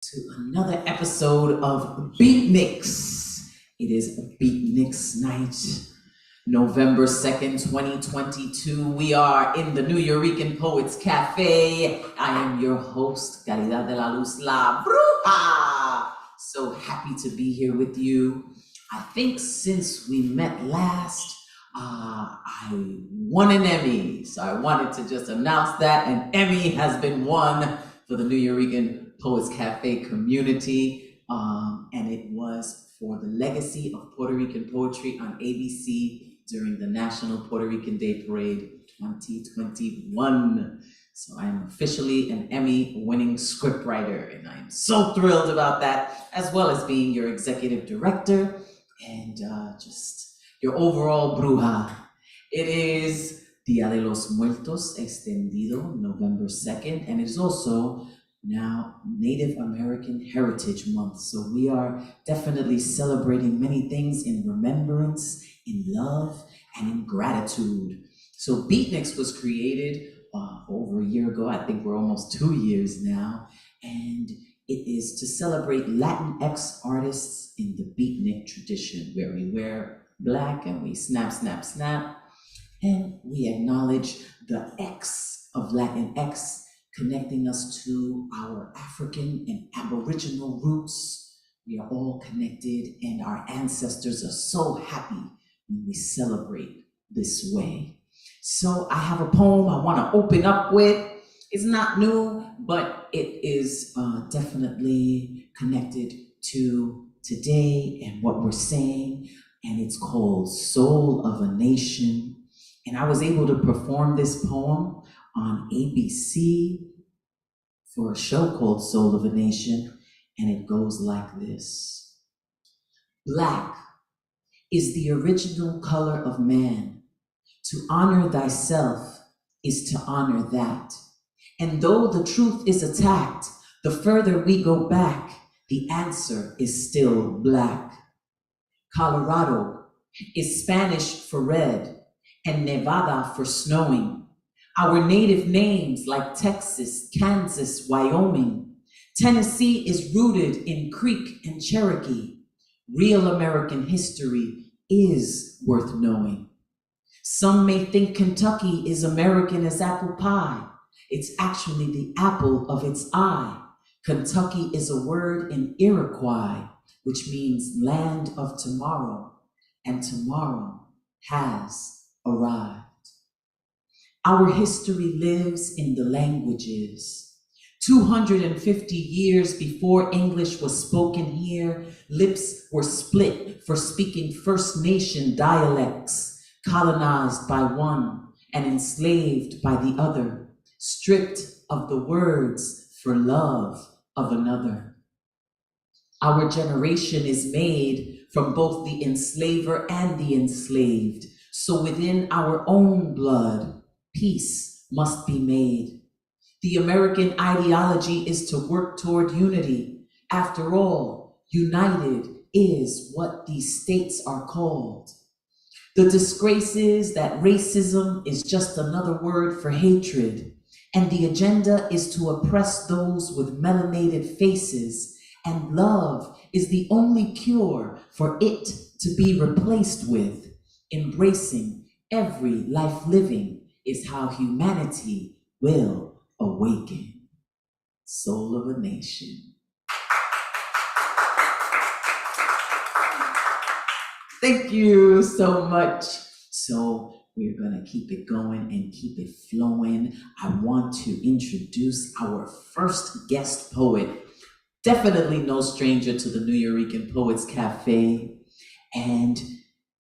to another episode of BEATNIX. It is BEATNIX night, November 2nd, 2022. We are in the Nuyorican Poets Cafe. I am your host, Caridad de la Luz, la Bruja. So happy to be here with you. I think since we met last, I won an Emmy. So I wanted to just announce that an Emmy has been won for the Nuyorican Poets Cafe community, and it was for the legacy of Puerto Rican poetry on ABC during the National Puerto Rican Day Parade 2021. So I am officially an Emmy-winning scriptwriter, and I am so thrilled about that, as well as being your executive director and just your overall bruja. It is Dia de los Muertos Extendido, November 2nd, and it is also now Native American Heritage Month. So we are definitely celebrating many things in remembrance, in love, and in gratitude. So BEATNIX was created over a year ago. I think we're almost 2 years now. And it is to celebrate Latinx artists in the beatnik tradition, where we wear black and we snap, snap, snap. And we acknowledge the X of Latinx, connecting us to our African and Aboriginal roots. We are all connected, and our ancestors are so happy when we celebrate this way. So I have a poem I want to open up with. It's not new, but it is definitely connected to today and what we're saying, and it's called Soul of a Nation. And I was able to perform this poem on ABC for a show called Soul of a Nation, and it goes like this. Black is the original color of man. To honor thyself is to honor that. And though the truth is attacked, the further we go back, the answer is still black. Colorado is Spanish for red, and Nevada for snowing. Our native names like Texas, Kansas, Wyoming. Tennessee is rooted in Creek and Cherokee. Real American history is worth knowing. Some may think Kentucky is American as apple pie. It's actually the apple of its eye. Kentucky is a word in Iroquois, which means land of tomorrow, and tomorrow has arrived. Our history lives in the languages. 250 years before English was spoken here, lips were split for speaking First Nation dialects, colonized by one and enslaved by the other, stripped of the words for love of another. Our generation is made from both the enslaver and the enslaved. So within our own blood, peace must be made. The American ideology is to work toward unity. After all, united is what these states are called. The disgrace is that racism is just another word for hatred, and the agenda is to oppress those with melanated faces, and love is the only cure for it to be replaced with. Embracing every life living is how humanity will awaken. Soul of a Nation. Thank you so much. So we're gonna keep it going and keep it flowing. I want to introduce our first guest poet. Definitely no stranger to the Nuyorican Poets Cafe. And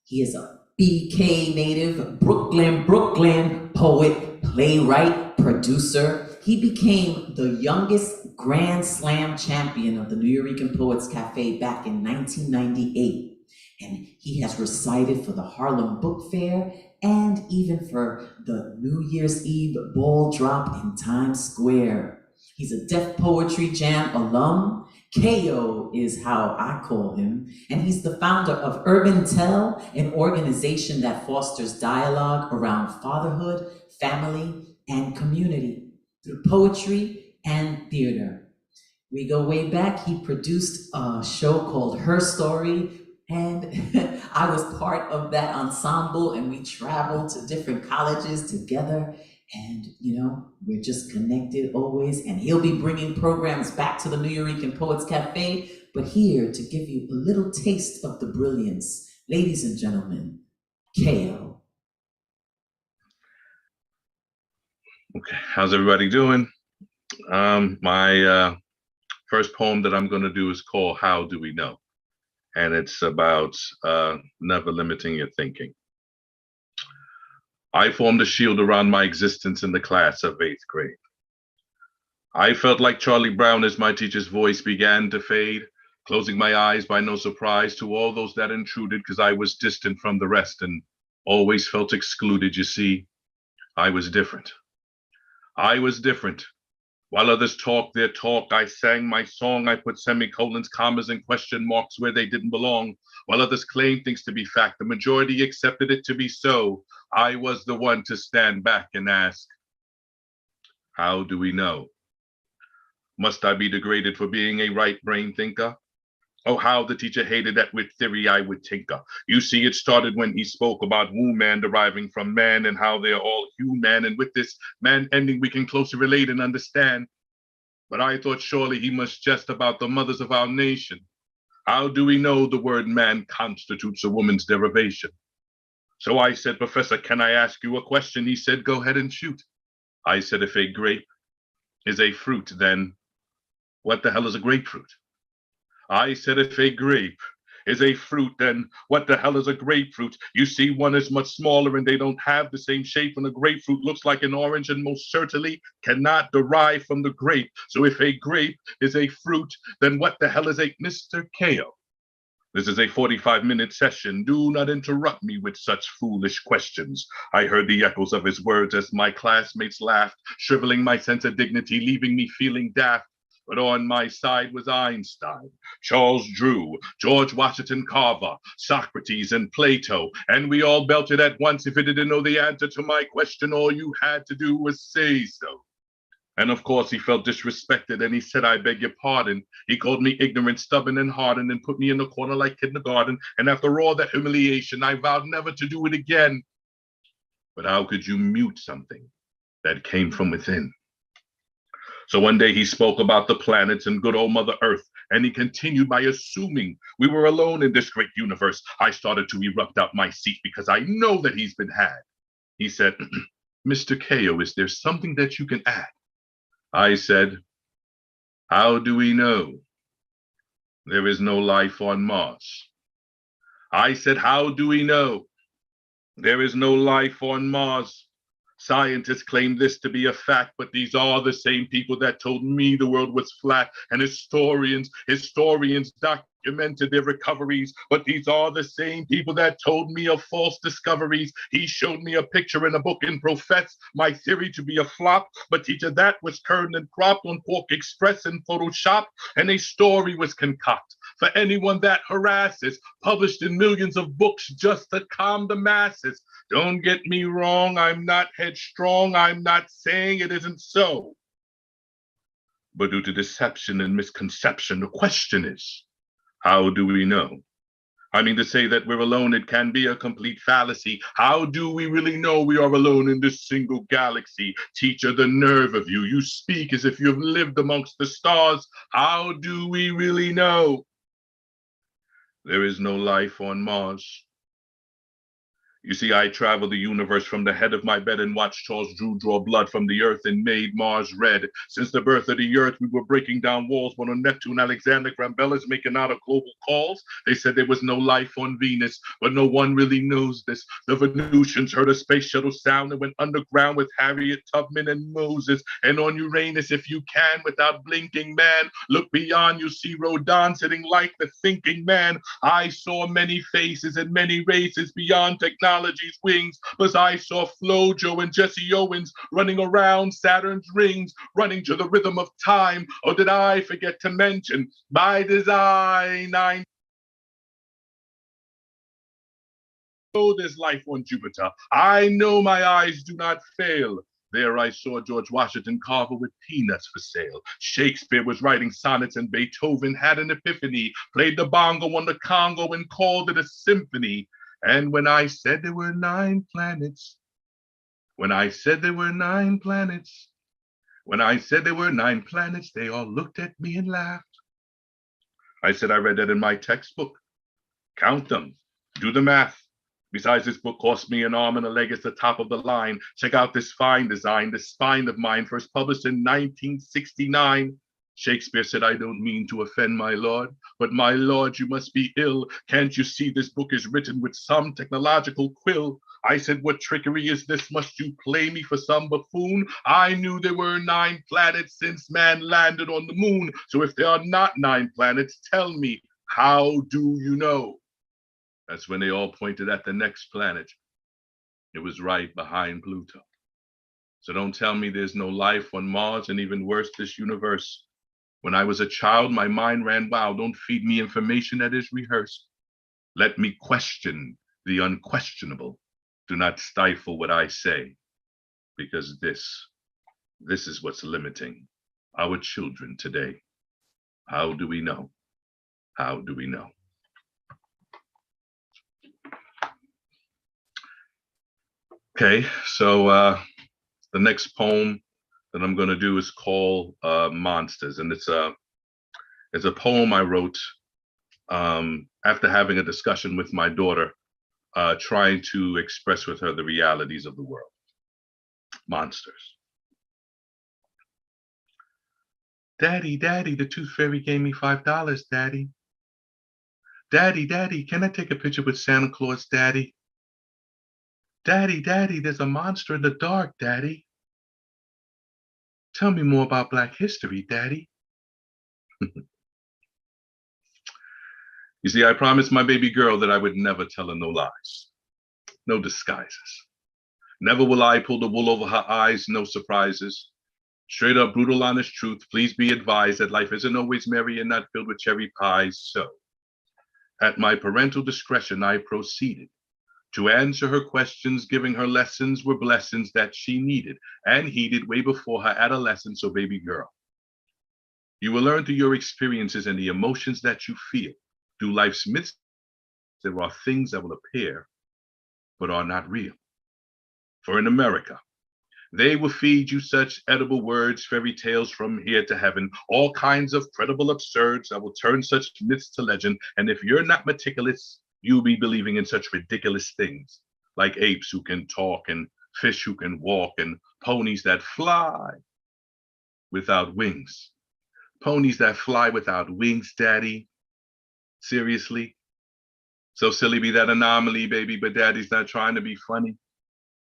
he is a BK native, Brooklyn poet, playwright, producer. He became the youngest Grand Slam champion of the Nuyorican Poets Cafe back in 1998. And he has recited for the Harlem Book Fair and even for the New Year's Eve ball drop in Times Square. He's a Def Poetry Jam alum. KO is how I call him, and he's the founder of Urban Tell, an organization that fosters dialogue around fatherhood, family, and community through poetry and theater. We go way back. He produced a show called Her Story, and I was part of that ensemble, and we traveled to different colleges together. And, we're just connected always. And he'll be bringing programs back to the Nuyorican Poets Cafe. But here to give you a little taste of the brilliance, ladies and gentlemen, KO. Okay, how's everybody doing? My first poem that I'm going to do is called How Do We Know? And it's about never limiting your thinking. I formed a shield around my existence in the class of 8th grade. I felt like Charlie Brown as my teacher's voice began to fade, closing my eyes by no surprise to all those that intruded because I was distant from the rest and always felt excluded. You see, I was different. I was different. While others talked their talk, I sang my song. I put semicolons, commas, and question marks where they didn't belong. While others claimed things to be fact, the majority accepted it to be so. I was the one to stand back and ask, how do we know? Must I be degraded for being a right brain thinker? Oh, how the teacher hated that with theory I would tinker. You see, it started when he spoke about woman deriving from man and how they are all human. And with this man ending, we can closely relate and understand. But I thought surely he must jest about the mothers of our nation. How do we know the word man constitutes a woman's derivation? So I said, Professor, can I ask you a question? He said, go ahead and shoot. I said, if a grape is a fruit, then what the hell is a grapefruit? I said, if a grape is a fruit, then what the hell is a grapefruit? You see, one is much smaller and they don't have the same shape, and a grapefruit looks like an orange and most certainly cannot derive from the grape. So if a grape is a fruit, then what the hell is a Mr. KO? This is a 45-minute session. Do not interrupt me with such foolish questions. I heard the echoes of his words as my classmates laughed, shriveling my sense of dignity, leaving me feeling daft. But on my side was Einstein, Charles Drew, George Washington Carver, Socrates, and Plato. And we all belted at once. If you didn't know the answer to my question, all you had to do was say so. And of course, he felt disrespected and he said, I beg your pardon. He called me ignorant, stubborn, and hardened and put me in the corner like kindergarten. And after all that humiliation, I vowed never to do it again. But how could you mute something that came from within? So one day he spoke about the planets and good old Mother Earth, and he continued by assuming we were alone in this great universe. I started to erupt out my seat because I know that he's been had. He said, Mr. KO, is there something that you can add? I said, how do we know there is no life on Mars? I said, how do we know there is no life on Mars? Scientists claim this to be a fact, but these are the same people that told me the world was flat, and historians documented their recoveries, but these are the same people that told me of false discoveries. He showed me a picture in a book and professed my theory to be a flop, but teacher, that was turned and cropped on Pork Express and Photoshop, and a story was concocted for anyone that harasses, published in millions of books just to calm the masses. Don't get me wrong, I'm not headstrong, I'm not saying it isn't so. But due to deception and misconception, the question is, how do we know? I mean, to say that we're alone, it can be a complete fallacy. How do we really know we are alone in this single galaxy? Teacher, the nerve of you. You speak as if you have lived amongst the stars. How do we really know? There is no life on Mars. You see, I traveled the universe from the head of my bed and watched Charles Drew draw blood from the earth and made Mars red. Since the birth of the earth, we were breaking down walls, but on Neptune, Alexander Graham Bell is making out of global calls. They said there was no life on Venus, but no one really knows this. The Venusians heard a space shuttle sound and went underground with Harriet Tubman and Moses. And on Uranus, if you can, without blinking, man, look beyond, you see Rodin sitting like the thinking man. I saw many faces and many races beyond technology's wings, but I saw Flojo and Jesse Owens running around Saturn's rings, running to the rhythm of time. Or did I forget to mention, by design, I know there's life on Jupiter. I know my eyes do not fail. There I saw George Washington Carver with peanuts for sale. Shakespeare was writing sonnets and Beethoven had an epiphany, played the bongo on the Congo and called it a symphony. And when I said there were 9 planets, when I said there were 9 planets, when I said there were 9 planets, they all looked at me and laughed. I said, I read that in my textbook. Count them, do the math. Besides, this book cost me an arm and a leg. It's the top of the line. Check out this fine design, this spine of mine, first published in 1969. Shakespeare said, I don't mean to offend my lord, but my lord, you must be ill. Can't you see this book is written with some technological quill? I said, what trickery is this? Must you play me for some buffoon? I knew there were 9 planets since man landed on the moon. So if there are not 9 planets, tell me, how do you know? That's when they all pointed at the next planet. It was right behind Pluto. So don't tell me there's no life on Mars, and even worse, this universe. When I was a child, my mind ran wild. Don't feed me information that is rehearsed. Let me question the unquestionable. Do not stifle what I say, because this is what's limiting our children today. How do we know? How do we know? Okay, so the next poem that I'm going to do is called Monsters, and it's a poem I wrote after having a discussion with my daughter, trying to express with her the realities of the world. Monsters. Daddy, Daddy, the tooth fairy gave me $5, Daddy. Daddy, Daddy, can I take a picture with Santa Claus, Daddy? Daddy, Daddy, there's a monster in the dark, Daddy. Tell me more about Black history, Daddy. You see, I promised my baby girl that I would never tell her no lies, no disguises. Never will I pull the wool over her eyes, no surprises. Straight up, brutal, honest truth. Please be advised that life isn't always merry and not filled with cherry pies. So, at my parental discretion, I proceeded to answer her questions, giving her lessons were blessings that she needed and heeded way before her adolescence. So baby girl, you will learn through your experiences and the emotions that you feel. Through life's midst, there are things that will appear, but are not real. For in America, they will feed you such edible words, fairy tales from here to heaven, all kinds of credible absurds that will turn such myths to legend. And if you're not meticulous, you'll be believing in such ridiculous things, like apes who can talk and fish who can walk and ponies that fly without wings. Ponies that fly without wings, Daddy. Seriously? So silly be that anomaly, baby, but Daddy's not trying to be funny.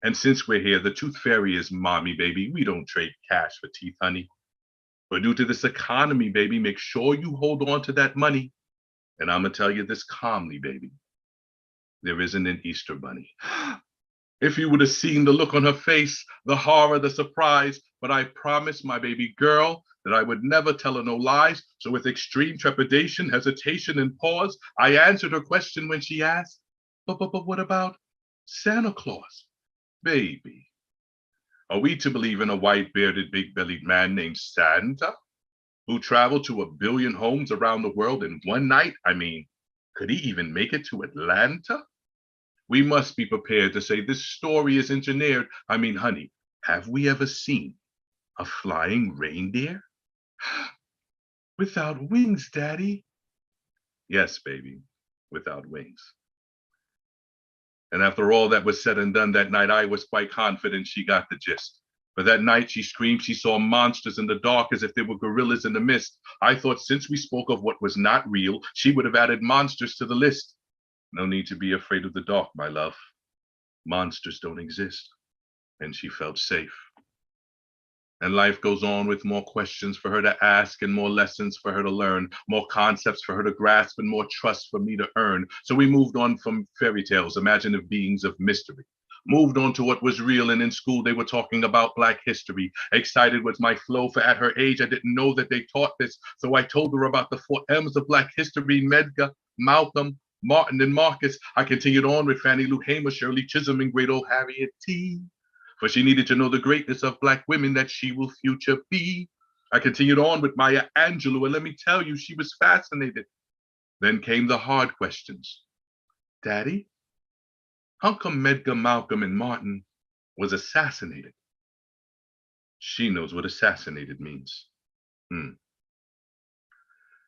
And since we're here, the tooth fairy is mommy, baby. We don't trade cash for teeth, honey. But due to this economy, baby, make sure you hold on to that money. And I'm gonna tell you this calmly, baby. There isn't an Easter bunny. If you would have seen the look on her face, the horror, the surprise, but I promised my baby girl that I would never tell her no lies. So with extreme trepidation, hesitation, and pause, I answered her question when she asked, but what about Santa Claus? Baby, are we to believe in a white-bearded, big-bellied man named Santa, who traveled to 1 billion homes around the world in one night? I mean, could he even make it to Atlanta? We must be prepared to say this story is engineered. I mean, honey, have we ever seen a flying reindeer? Without wings, Daddy. Yes, baby, without wings. And after all that was said and done that night, I was quite confident she got the gist. But that night she screamed she saw monsters in the dark as if they were gorillas in the mist. I thought since we spoke of what was not real, she would have added monsters to the list. No need to be afraid of the dark, my love. Monsters don't exist. And she felt safe. And life goes on with more questions for her to ask and more lessons for her to learn, more concepts for her to grasp and more trust for me to earn. So we moved on from fairy tales, imaginative beings of mystery. Moved on to what was real, and in school they were talking about Black history. Excited was my flow, for at her age I didn't know that they taught this. So I told her about the 4 M's of Black history: Medgar, Malcolm, Martin, and Marcus. I continued on with Fannie Lou Hamer, Shirley Chisholm, and great old Harriet T. for she needed to know the greatness of Black women that she will future be. I continued on with Maya Angelou, and let me tell you, she was fascinated. Then came the hard questions. Daddy, how come Medgar, Malcolm, and Martin was assassinated? She knows what assassinated means.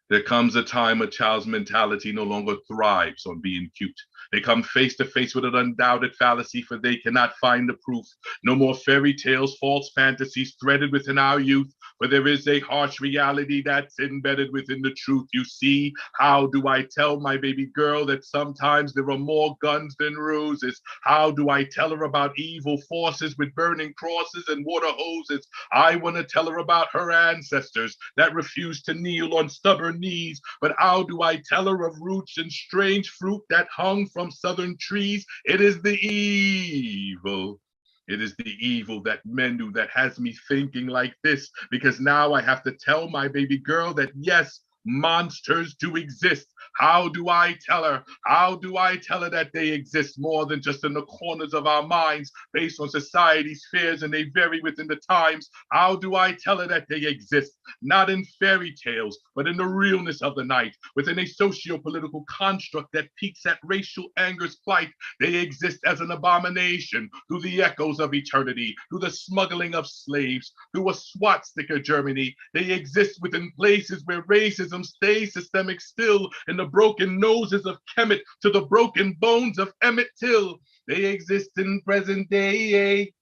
There comes a time a child's mentality no longer thrives on being cute. They come face to face with an undoubted fallacy, for they cannot find the proof. No more fairy tales, false fantasies threaded within our youth, for there is a harsh reality that's embedded within the truth. You see, how do I tell my baby girl that sometimes there are more guns than roses? How do I tell her about evil forces with burning crosses and water hoses? I want to tell her about her ancestors that refused to kneel on stubborn knees, but how do I tell her of roots and strange fruit that hung from southern trees? It is the evil. It is the evil that men do that has me thinking like this, because now I have to tell my baby girl that yes, monsters do exist. How do I tell her? How do I tell her that they exist more than just in the corners of our minds based on society's fears, and they vary within the times? How do I tell her that they exist? Not in fairy tales, but in the realness of the night, within a socio-political construct that peaks at racial anger's plight. They exist as an abomination through the echoes of eternity, through the smuggling of slaves, through a swastika Germany. They exist within places where racism stays systemic still, in the broken noses of Kemet to the broken bones of Emmett Till. They exist in present day.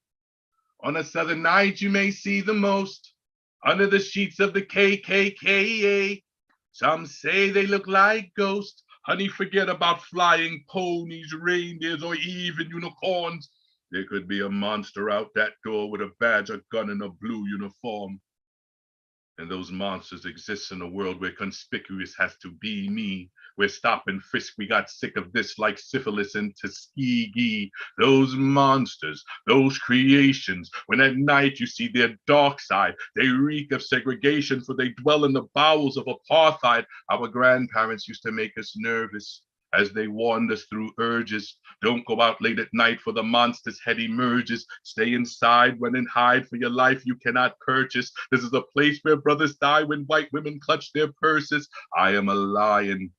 On a southern night, you may see the most under the sheets of the KKK. Some say they look like ghosts. Honey, forget about flying ponies, reindeers, or even unicorns. There could be a monster out that door with a badge, a gun, and a blue uniform. And those monsters exist in a world where conspicuous has to be me, where stop and frisk, we got sick of this like syphilis and Tuskegee. Those monsters, those creations, when at night you see their dark side, they reek of segregation, for they dwell in the bowels of apartheid. Our grandparents used to make us nervous as they warned us through urges. Don't go out late at night, for the monster's head emerges. Stay inside, run and hide, for your life you cannot purchase. This is a place where brothers die when white women clutch their purses. I am a lion,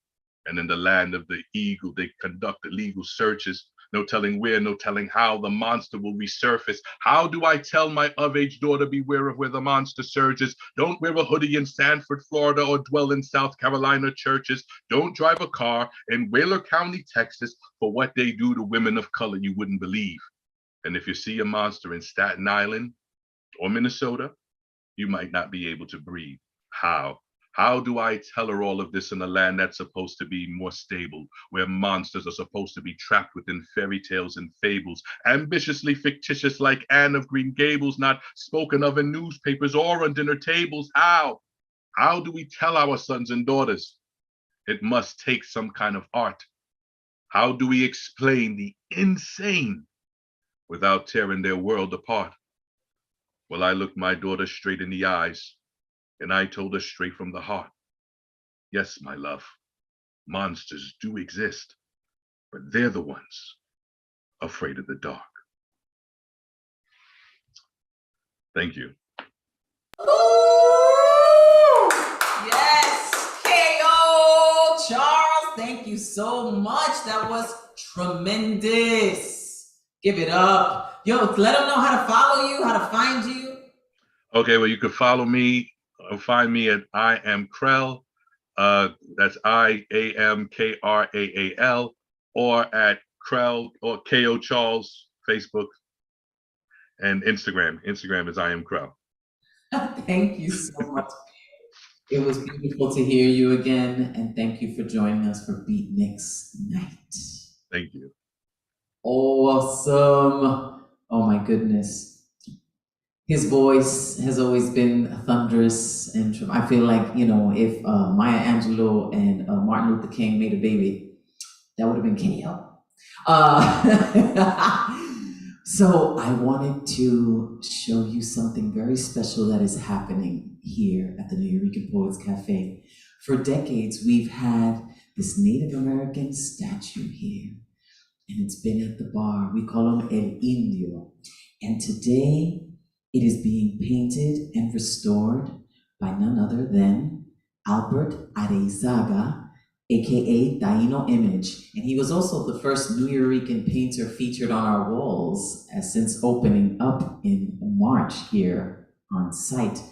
and in the land of the eagle, they conduct illegal searches. No telling where, no telling how the monster will resurface. How do I tell my of-age daughter, beware of where the monster surges? Don't wear a hoodie in Sanford, Florida, or dwell in South Carolina churches. Don't drive a car in Whaler County, Texas, for what they do to women of color you wouldn't believe. And if you see a monster in Staten Island or Minnesota, you might not be able to breathe. How? How do I tell her all of this in a land that's supposed to be more stable, where monsters are supposed to be trapped within fairy tales and fables, ambitiously fictitious like Anne of Green Gables, not spoken of in newspapers or on dinner tables? How? How do we tell our sons and daughters? It must take some kind of art. How do we explain the insane without tearing their world apart? Well, I looked my daughter straight in the eyes, and I told her straight from the heart, yes, my love, monsters do exist, but they're the ones afraid of the dark. Thank you. Ooh, yes, KO, Charles, thank you so much. That was tremendous. Give it up. Yo, let them know how to follow you, how to find you. Okay, well, you can follow me, find me at I am Krell. That's IAMKRAAL, or at Krell or KO Charles, Facebook and Instagram. Instagram is I am Krell. Thank you so much. It was beautiful to hear you again, and thank you for joining us for BEATNIX Night. Thank you. Awesome. Oh my goodness. His voice has always been thunderous, and I feel like, you know, if Maya Angelou and Martin Luther King made a baby, that would have been KO. So I wanted to show you something very special that is happening here at the Nuyorican Poets Cafe. For decades, we've had this Native American statue here, and it's been at the bar. We call him El Indio. And today it is being painted and restored by none other than Albert Areizaga, aka Taino Image. And he was also the first Nuyorican painter featured on our walls, as since opening up in March here on site.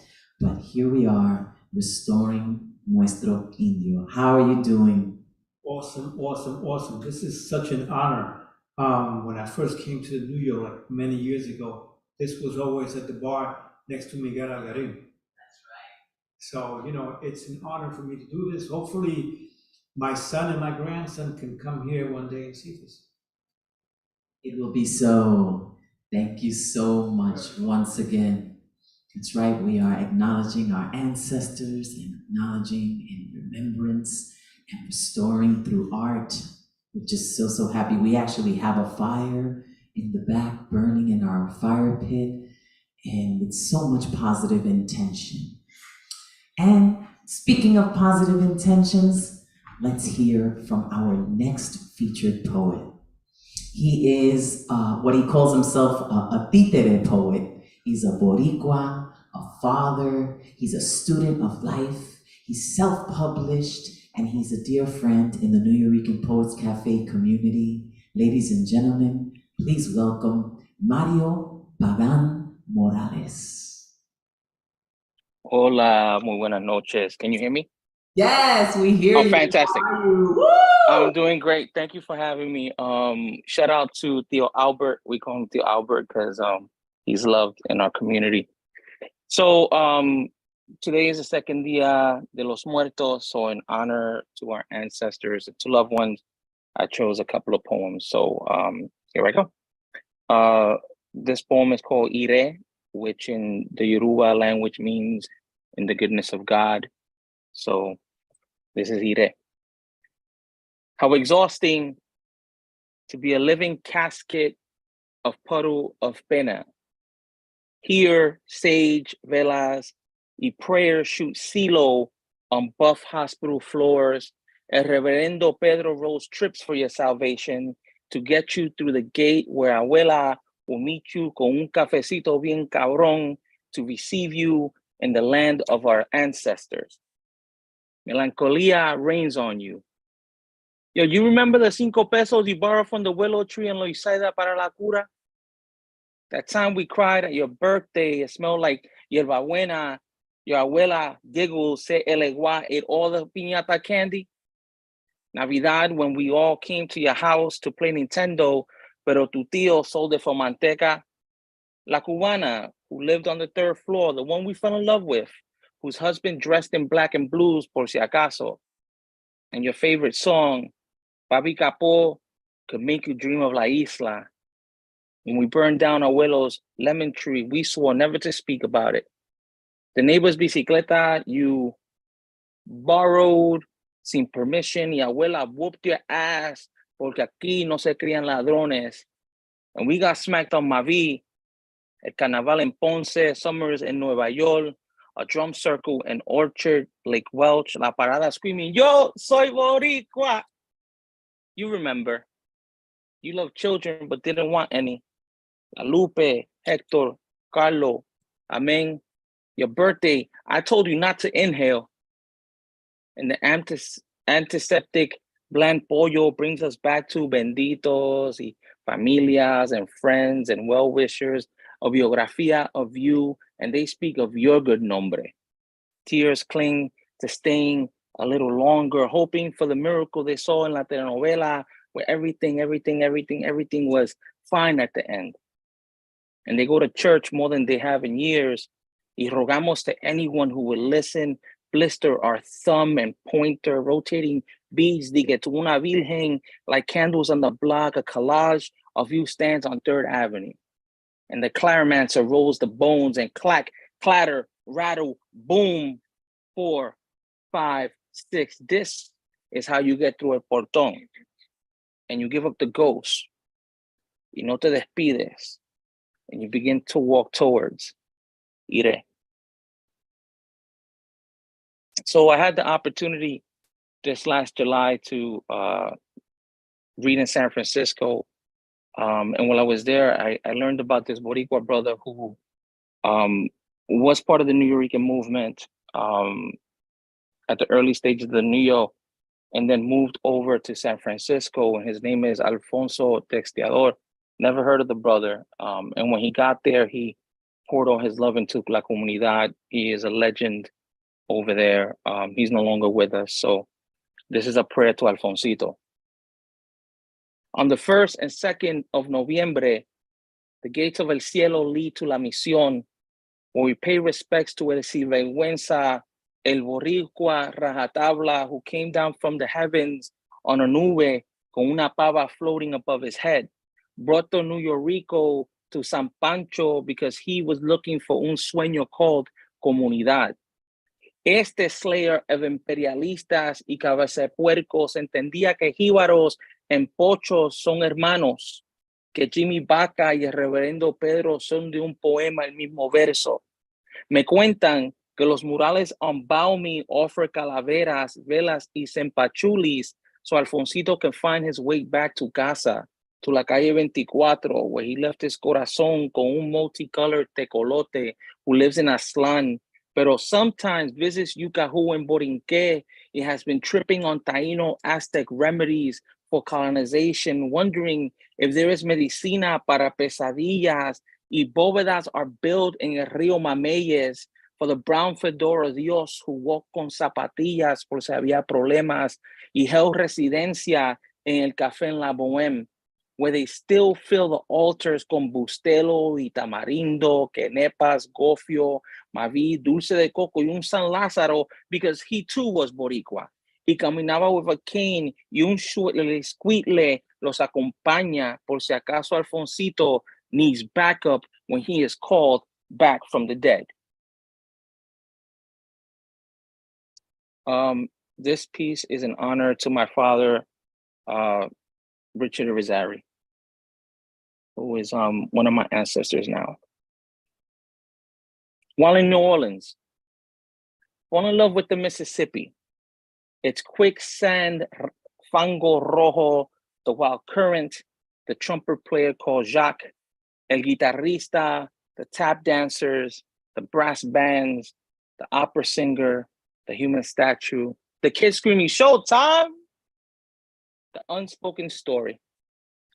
But here we are restoring Nuestro Indio. How are you doing? Awesome, awesome, awesome. This is such an honor. When I first came to New York many years ago, this was always at the bar next to Miguel Algarin. That's right. So, it's an honor for me to do this. Hopefully, my son and my grandson can come here one day and see this. It will be so. Thank you so much once again. That's right, we are acknowledging our ancestors and acknowledging in remembrance and restoring through art. We're just so happy. We actually have a fire in the back burning in our fire pit, and with so much positive intention. And speaking of positive intentions, let's hear from our next featured poet. He is what he calls himself a títere poet. He's a Boricua, a father, he's a student of life, he's self-published, and he's a dear friend in the Nuyorican Poets Cafe community. Ladies and gentlemen, please welcome Mario Pagan Morales. Hola, muy buenas noches. Can you hear me? Yes, we hear you. Fantastic. How are you? Woo! I'm doing great. Thank you for having me. Shout out to Theo Albert. We call him Theo Albert because he's loved in our community. So today is the second Dia de los Muertos. So in honor to our ancestors and to loved ones, I chose a couple of poems. So here I go. This poem is called Ire, which in the Yoruba language means in the goodness of God. So this is Ire. How exhausting to be a living casket of puddle of pena. Here, sage, velas, y prayers shoot CeeLo on buff hospital floors. El Reverendo Pedro Rose trips for your salvation to get you through the gate where Abuela will meet you con un cafecito bien cabrón to receive you in the land of our ancestors. Melancholia rains on you. Yo, you remember the 5 pesos you borrowed from the willow tree in Loisaida para la cura? That time we cried at your birthday, it smelled like hierbabuena. Your abuela giggled, se elegua, ate all the piñata candy. Navidad, when we all came to your house to play Nintendo, pero tu tío sold it for manteca. La cubana, who lived on the 3rd floor, the one we fell in love with, whose husband dressed in black and blues por si acaso. And your favorite song, Papi Capó, could make you dream of La Isla. When we burned down Abuelo's lemon tree, we swore never to speak about it. The neighbor's bicicleta you borrowed sin permission, y Abuela whooped your ass porque aquí no se crían ladrones. And we got smacked on Mavi, El Carnaval in Ponce, Summers in Nueva York, a drum circle in Orchard, Lake Welch, La Parada screaming, yo soy Boricua. You remember. You loved children but didn't want any. La Lupe, Hector, Carlo, Amen. Your birthday, I told you not to inhale. And the antiseptic bland pollo brings us back to benditos y familias and friends and well-wishers, a biografía of you, and they speak of your good nombre. Tears cling to staying a little longer, hoping for the miracle they saw in La Telenovela, where everything was fine at the end. And they go to church more than they have in years. Y rogamos to anyone who will listen, blister our thumb and pointer, rotating beads, diga tu una virgen, like candles on the block, a collage of you stands on 3rd Avenue. And the clarimancer rolls the bones and clack, clatter, rattle, boom, 4, 5, 6. This is how you get through el portón. And you give up the ghost. Y no te despides. And you begin to walk towards Ire. So I had the opportunity this last July to read in San Francisco And while I was there, I learned about this Boricua brother who was part of the Nuyorican movement at the early stages of the Nuyo, and then moved over to San Francisco. And his name is Alfonso Texteador. Never heard of the brother. And when he got there, he poured all his love into La Comunidad. He is a legend over there. He's no longer with us. So this is a prayer to Alfonsito. On the 1st and 2nd of Noviembre, the gates of El Cielo lead to La Misión, where we pay respects to El Sinvergüenza, El Boricua Rajatabla, who came down from the heavens on a nube con una pava floating above his head. Brought the Nuyorico to San Pancho because he was looking for un sueño called comunidad. Este slayer of imperialistas y cabecepuercos entendía que jíbaros en pochos son hermanos, que Jimmy Vaca y el reverendo Pedro son de un poema el mismo verso. Me cuentan que los murales on Baumi offer calaveras, velas y cempachulis so Alfonsito can find his way back to casa, to la calle 24, where he left his corazón con un multicolored tecolote who lives in Aslan, pero sometimes visits Yucahu and Borinque. He has been tripping on Taino Aztec remedies for colonization, wondering if there is medicina para pesadillas y bóvedas are built in el río Mameyes for the brown fedora Dios who walked con zapatillas por si había problemas y held residencia en el café en la Bohème, where they still fill the altars con bustelo y tamarindo, quenepas, gofio, maví, dulce de coco y un San Lázaro because he too was Boricua. Y caminaba with a cane y un squitle los acompaña por si acaso Alfonsito needs backup when he is called back from the dead. This piece is an honor to my father, Richard Rosari, who is one of my ancestors now. While in New Orleans, fall in love with the Mississippi. Its quicksand, fango rojo, the wild current, the trumpet player called Jacques, el guitarrista, the tap dancers, the brass bands, the opera singer, the human statue, the kid screaming, "Showtime!" The unspoken story,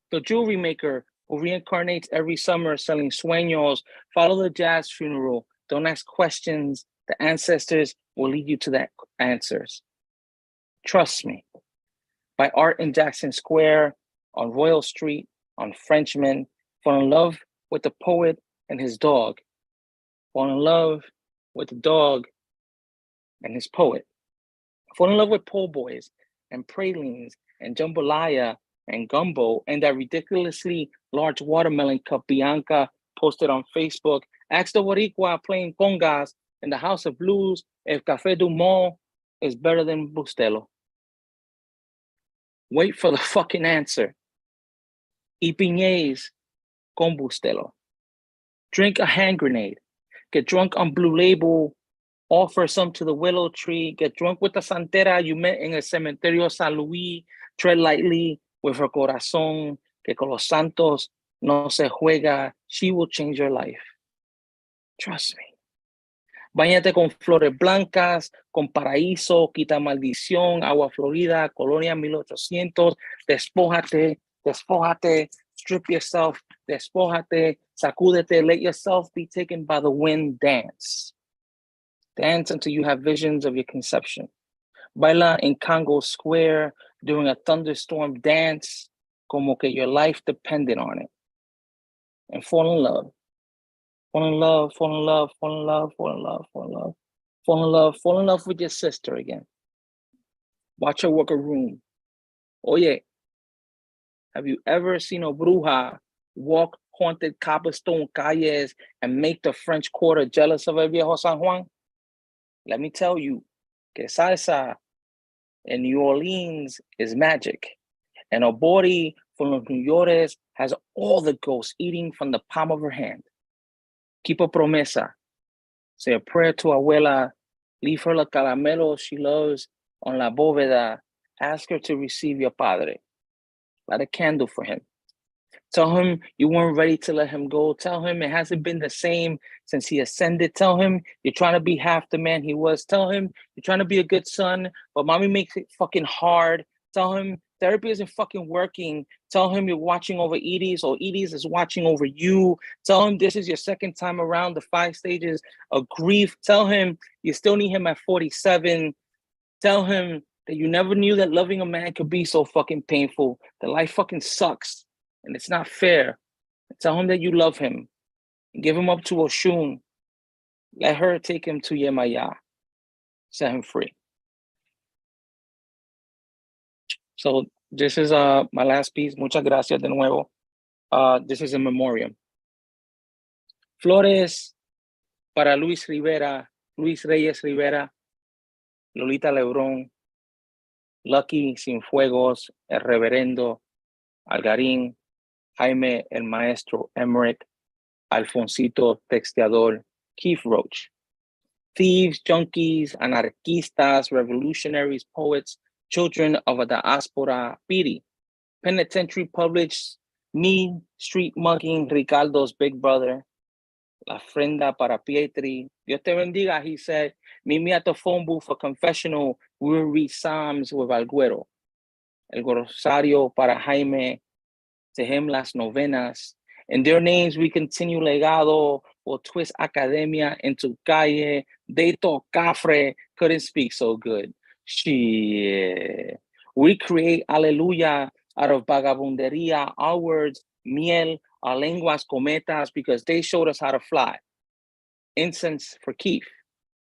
the jewelry maker who reincarnates every summer selling sueños. Follow the jazz funeral. Don't ask questions. The ancestors will lead you to the answers. Trust me. By Art in Jackson Square, on Royal Street, on Frenchman. Fall in love with the poet and his dog. Fall in love with the dog and his poet. Fall in love with po' boys and pralines and jambalaya and gumbo and that ridiculously large watermelon cup Bianca posted on Facebook. Ask the Boricua playing congas in the House of Blues if Café du Monde is better than Bustelo. Wait for the fucking answer. Y piñez con Bustelo. Drink a hand grenade. Get drunk on Blue Label. Offer some to the willow tree. Get drunk with the santera you met in el cementerio San Luis. Tread lightly with her corazón. Que con los santos no se juega. She will change your life. Trust me. Báñate con flores blancas, con paraíso, quita maldición, agua florida, colonia 1800. Despójate, despójate, strip yourself, despójate, sacúdete, let yourself be taken by the wind, dance. Dance until you have visions of your conception. Baila in Congo Square during a thunderstorm, dance como que your life depended on it. And fall in love. Fall in love, fall in love, fall in love, fall in love, fall in love, fall in love, fall in love with your sister again. Watch her work a room. Oye, have you ever seen a bruja walk haunted cobblestone calles and make the French Quarter jealous of El Viejo San Juan? Let me tell you, que salsa in New Orleans is magic. And a body full of New Yorkers has all the ghosts eating from the palm of her hand. Keep a promesa. Say a prayer to abuela. Leave her la caramelo she loves on la bóveda. Ask her to receive your padre. Light a candle for him. Tell him you weren't ready to let him go. Tell him it hasn't been the same since he ascended. Tell him you're trying to be half the man he was. Tell him you're trying to be a good son, but mommy makes it fucking hard. Tell him therapy isn't fucking working. Tell him you're watching over Edie's or Edie's is watching over you. Tell him this is your second time around the 5 stages of grief. Tell him you still need him at 47. Tell him that you never knew that loving a man could be so fucking painful. That life fucking sucks and it's not fair. Tell him that you love him. Give him up to Oshun. Let her take him to Yemaya. Set him free. So this is my last piece. Muchas gracias de nuevo. This is a memoriam. Flores para Luis Rivera, Luis Reyes Rivera, Lolita Lebrón, Lucky Cienfuegos, El Reverendo, Algarín, Jaime el Maestro Emmerich, Alfonsito Texteador, Keith Roach. Thieves, junkies, anarquistas, revolutionaries, poets, children of a diaspora, Piri. Penitentiary published Me, Street Mugging, Ricardo's Big Brother, La Frenda para Pietri. Dios te bendiga, he said. Meet me at the phone booth for confessional. We'll read Psalms with Alguero. El Rosario para Jaime. To him, las novenas. In their names, we continue legado or twist academia into calle. Deito Cafre couldn't speak so good. Shit. We create alleluia out of vagabunderia, our words, miel, our lenguas cometas, because they showed us how to fly. Incense for Keith.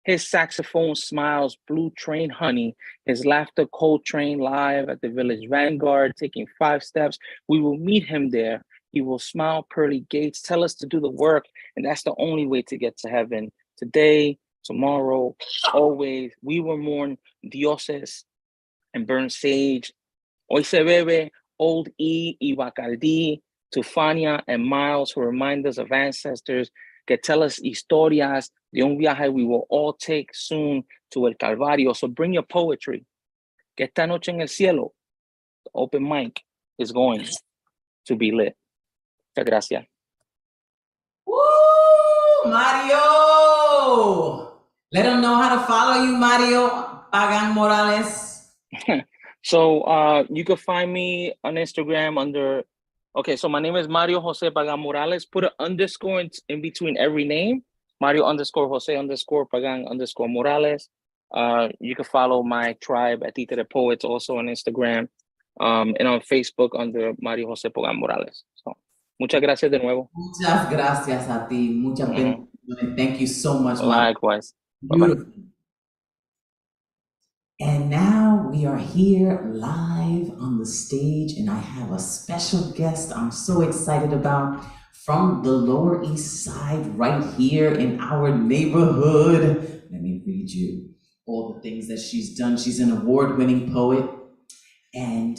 His saxophone smiles, blue train honey. His laughter, cold train live at the village vanguard, taking 5 steps. We will meet him there. He will smile pearly gates, tell us to do the work, and that's the only way to get to heaven. Today, tomorrow, always, we will mourn dioses and burn sage. Hoy se bebe Old E y Bacardi, Tufania and Miles, who remind us of ancestors, que tell us historias de un viaje we will all take soon to El Calvario. So bring your poetry. Que esta noche en el cielo, the open mic is going to be lit. Muchas gracias. Woo! Mario! Let them know how to follow you, Mario Pagan Morales. So you can find me on Instagram under, okay, so my name is Mario Jose Pagan Morales. Put an underscore in between every name. Mario underscore Jose underscore Pagan underscore Morales. You can follow my tribe at Tita the Poets also on Instagram and on Facebook under Mario Jose Pagan Morales. So, muchas gracias de nuevo. Muchas gracias a ti. Muchas bendiciones. Thank you so much, Mario. Likewise. Beautiful. And now we are here live on the stage, and I have a special guest I'm so excited about from the Lower East Side, right here in our neighborhood. Let me read you all the things that she's done. She's an award-winning poet, and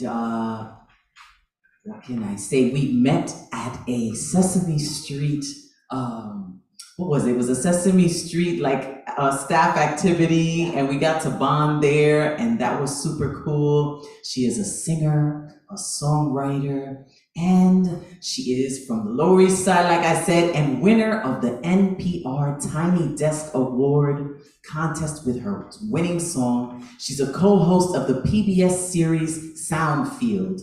what can I say? We met at a Sesame Street, what was it? It was a Sesame Street like staff activity, and we got to bond there, and that was super cool. She is a singer, a songwriter, and she is from the Lower East Side, like I said, and winner of the NPR Tiny Desk Award contest with her winning song. She's a co-host of the PBS series Soundfield.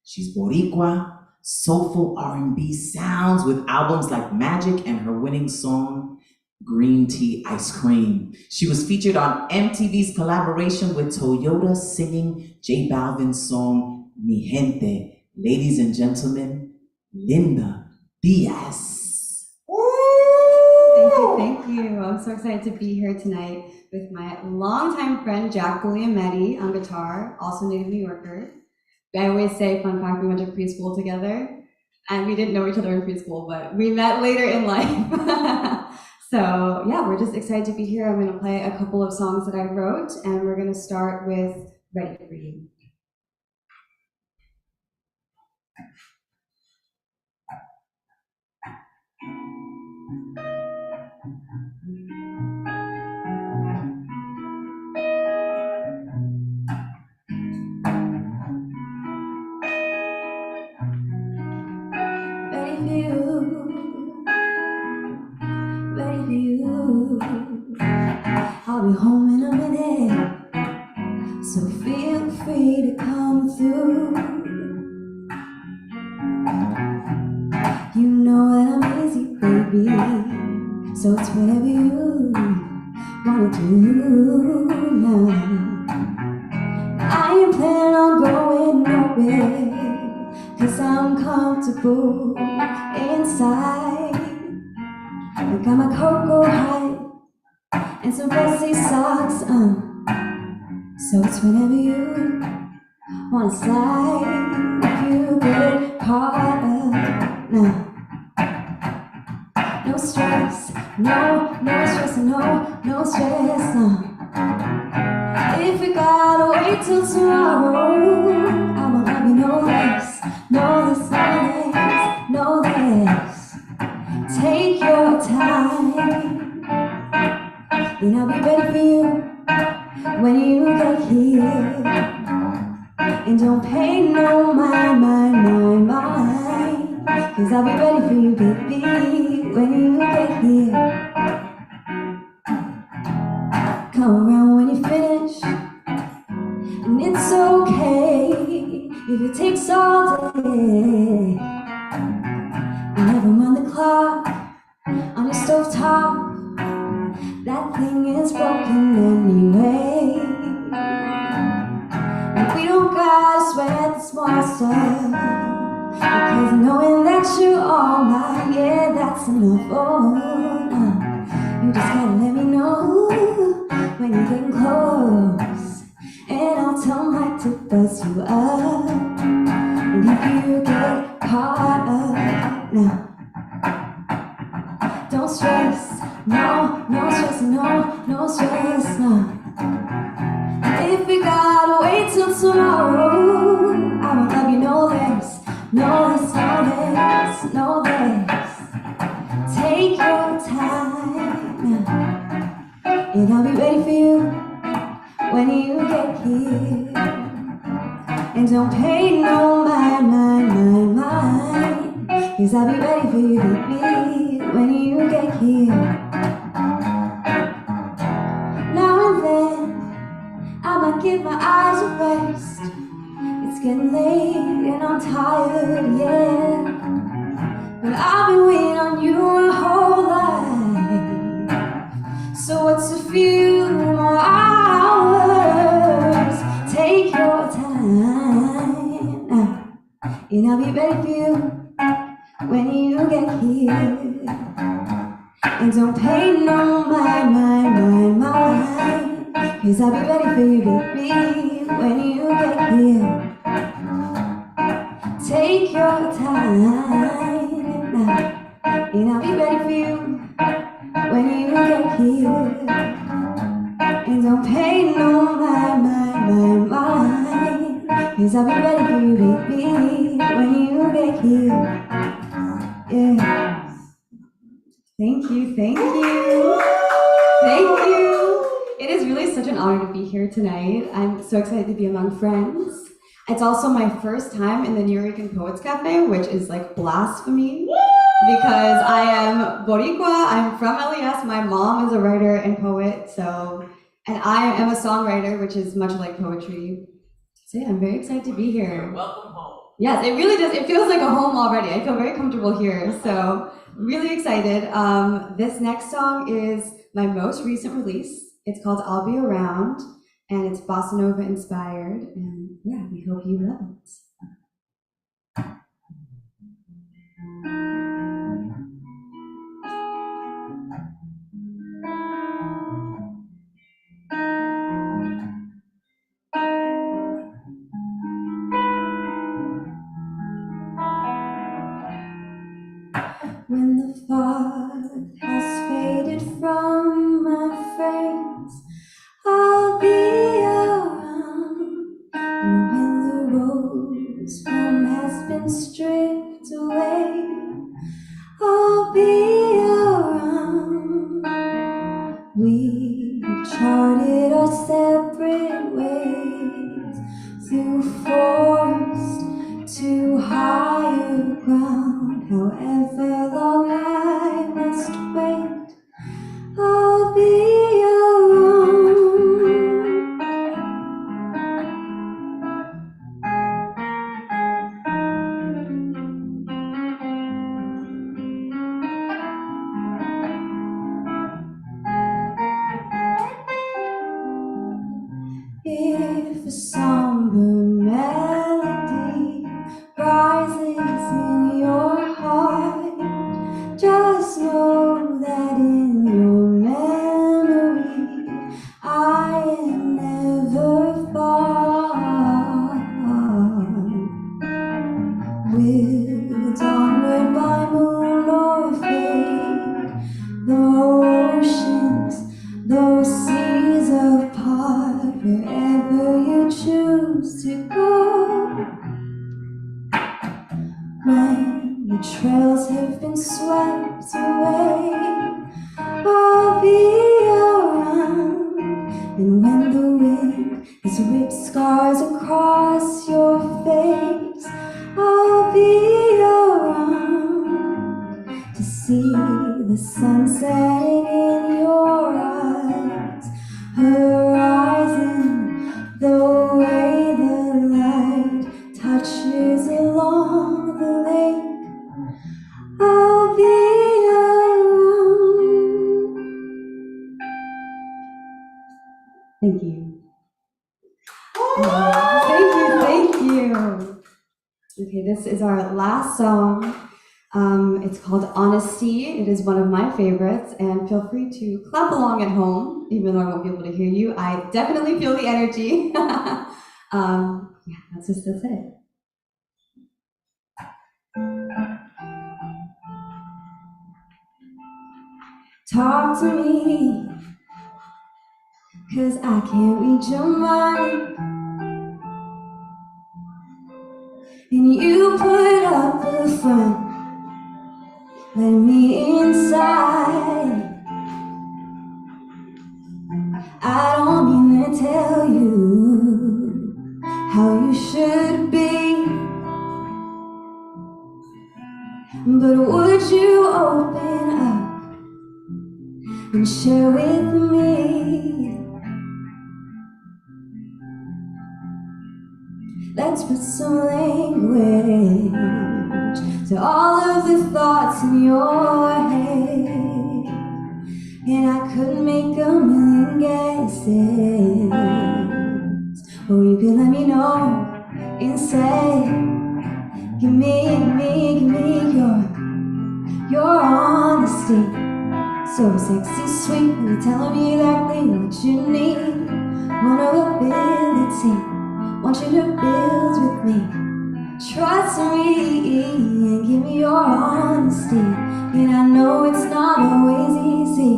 She's Boricua, soulful R&B sounds with albums like Magic and her winning song, Green Tea Ice Cream. She was featured on MTV's collaboration with Toyota singing J Balvin's song, Mi Gente. Ladies and gentlemen, Linda Diaz. Thank you. I'm so excited to be here tonight with my longtime friend, Jack Guglielmetti on guitar, also native New Yorker. I always say, fun fact, we went to preschool together, and we didn't know each other in preschool, but we met later in life. So yeah, we're just excited to be here. I'm gonna play a couple of songs that I wrote, and we're gonna start with Ready for You. for you, ready for you. I'll be home in a minute, so feel free to come through. You know that I'm easy, baby, so it's whatever you wanna do now. I ain't planning on going nowhere, 'cause I'm comfortable inside. I got my cocoa high and some fancy socks, so it's whenever you wanna slide, if you get caught up now. No stress, no stress, no stress, no. If we gotta wait till tomorrow, I will love you no less, no less, no less. Take your time, and I'll be ready for you when you get here. And don't pay no mind, 'cause I'll be ready for you, baby, when you get here. Come around when you finish, and it's okay if it takes all day. Never mind the clock on your stovetop, that thing is broken anyway. And we don't gotta sweat the small stuff, because knowing that you're all mine, yeah, that's enough. Oh, you just gotta let me know when you're getting close, and I'll tell Mike to buzz you up. And if you get caught up now, don't stress, no stress, no stress, no. If we gotta wait till tomorrow, I will love you no less, no less. Take your time, and I'll be ready for you when you get here. And don't pay no mind, 'cause I'll be ready for you, baby, when you get here. Now and then I might give my eyes a rest. It's getting late and I'm tired, yeah. But I've been waiting on you my whole life. So what's a few more hours? Take your time now, and I'll be ready for you when you get here. And don't pay no mind, 'cause I'll be ready for you, baby, when you get here. Take your time now, and I'll be ready for you when you get here. And don't pay no mind, 'cause I'll be ready for you, baby, when you get here. Yeah. Thank you. It is really such an honor to be here tonight. I'm so excited to be among friends. It's also my first time in the Nuyorican Poets Cafe, which is like blasphemy, because I am Boricua, I'm from LES, my mom is a writer and poet, and I am a songwriter, which is much like poetry. So yeah, I'm very excited to be here. Welcome home. Yes, it really does. It feels like a home already. I feel very comfortable here. So really excited. This next song is my most recent release. It's called I'll Be Around, and it's bossa nova inspired. And yeah, we hope you love it. When the fog has faded from my face, I'll be around. And when the rose home has been stripped away, I'll be around. We charted our separate ways through forest to higher ground, however long I must wait, I'll be around. If a somber melody rises in your heart, just know that in your memory I am never far. Will dawnward by moon or fade, the oceans, those seas apart, wherever you choose to go. When the trails have been swept away, I'll be around. And when the wind has ripped scars across your face, I'll be around to see the sun setting in your eyes, horizon, the way the light touches along the lake. I'll be around. Thank you. Thank you. Okay, this is our last song. It's called Honesty. It is one of my favorites, and feel free to clap along at home, even though I won't be able to hear you. I definitely feel the energy. Yeah, that's it. Talk to me, 'cause I can't read your mind. And you put up a front, let me inside. I don't mean to tell you how you should be, but would you open up and share with me? Let's put some language to all of the thoughts in your head, and I could make a million guesses, or you could let me know and say, give me your honesty. So sexy, sweet, when you're telling me exactly what you need. Vulnerability, want you to build with me. Trust me and give me your honesty. And I know it's not always easy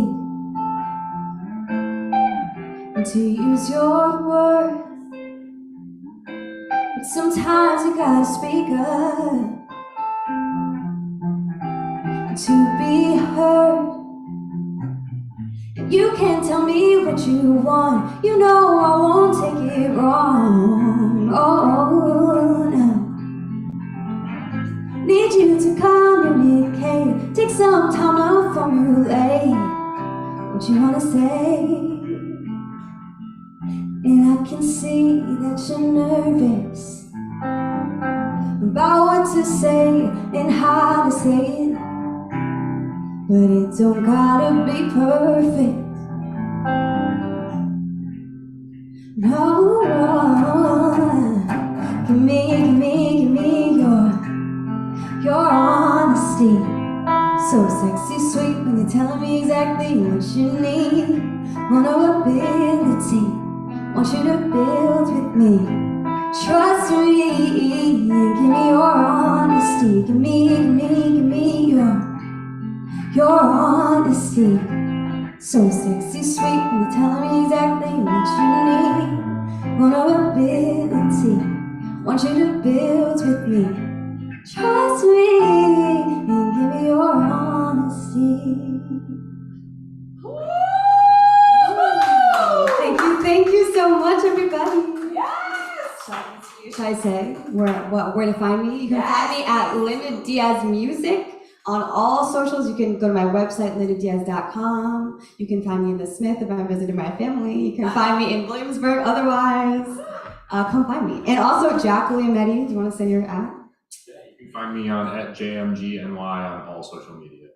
to use your words, but sometimes you gotta speak up to be heard. You can't tell me what you want, you know I won't take it wrong. Oh no, need you to communicate, take some time to formulate what you wanna say. And I can see that you're nervous about what to say and how to say it, but it don't gotta be perfect. No, give me your honesty. So sexy, sweet, when you're telling me exactly what you need. Vulnerability, want you to build with me. Trust me and give me your honesty. Give me your honesty. So sexy, sweet, when you're telling me exactly what you need. Vulnerability, want you to build with me. Trust me and give me your honesty. Thank you so much, everybody. Yes! should I say where to find me? You can find me at Linda Diaz Music on all socials. You can go to my website, lindadiaz.com. You can find me in the Smith if I'm visiting my family. You can find me in Williamsburg otherwise. Come find me. And also, Jack Guglielmetti, do you want to say your at? Yeah, you can find me on @JMGNY on all social media.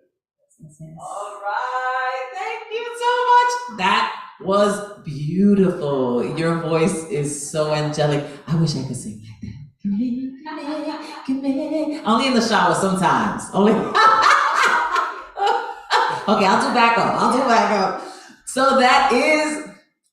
All right, thank you so much. That was beautiful. Your voice is so angelic. I wish I could sing like that. Only in the shower sometimes. Only. Okay, I'll do backup. So that is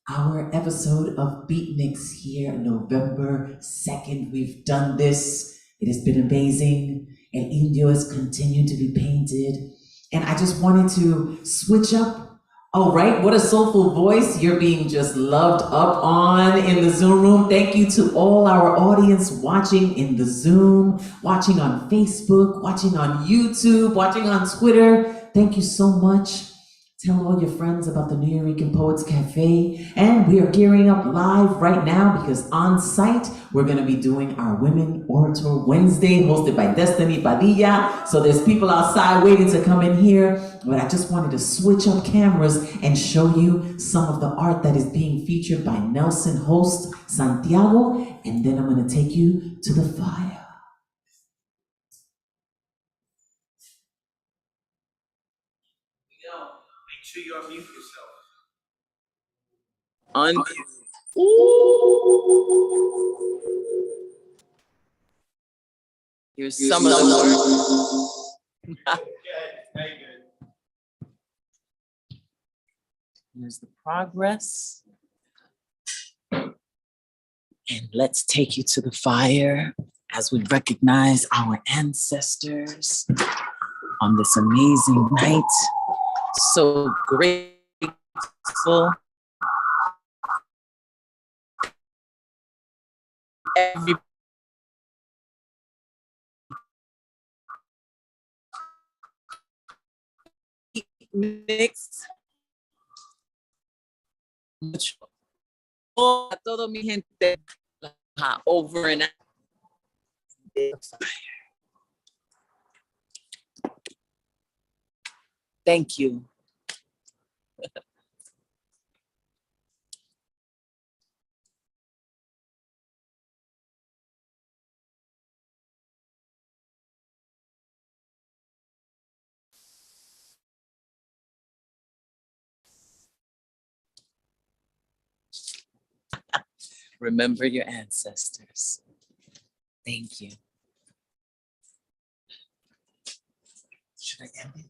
our episode of BEATNIX here, November 2nd. We've done this. It has been amazing. And Indio has continued to be painted. And I just wanted to switch up. Oh, right, what a soulful voice. You're being just loved up on in the Zoom room. Thank you to all our audience watching in the Zoom, watching on Facebook, watching on YouTube, watching on Twitter. Thank you so much. Tell all your friends about the Nuyorican Poets Cafe. And we are gearing up live right now because on site, we're going to be doing our Women Orator Wednesday hosted by Destiny Padilla. So there's people outside waiting to come in here. But I just wanted to switch up cameras and show you some of the art that is being featured by Nelson host Santiago. And then I'm going to take you to the fire. Make sure you unmute yourself. Unmute. Here's some of the work. Okay, very good. Here's the progress. And let's take you to the fire as we recognize our ancestors on this amazing night. So grateful. Every mix. A todo mi gente over and out. Thank you. Remember your ancestors. Thank you. Should I end it?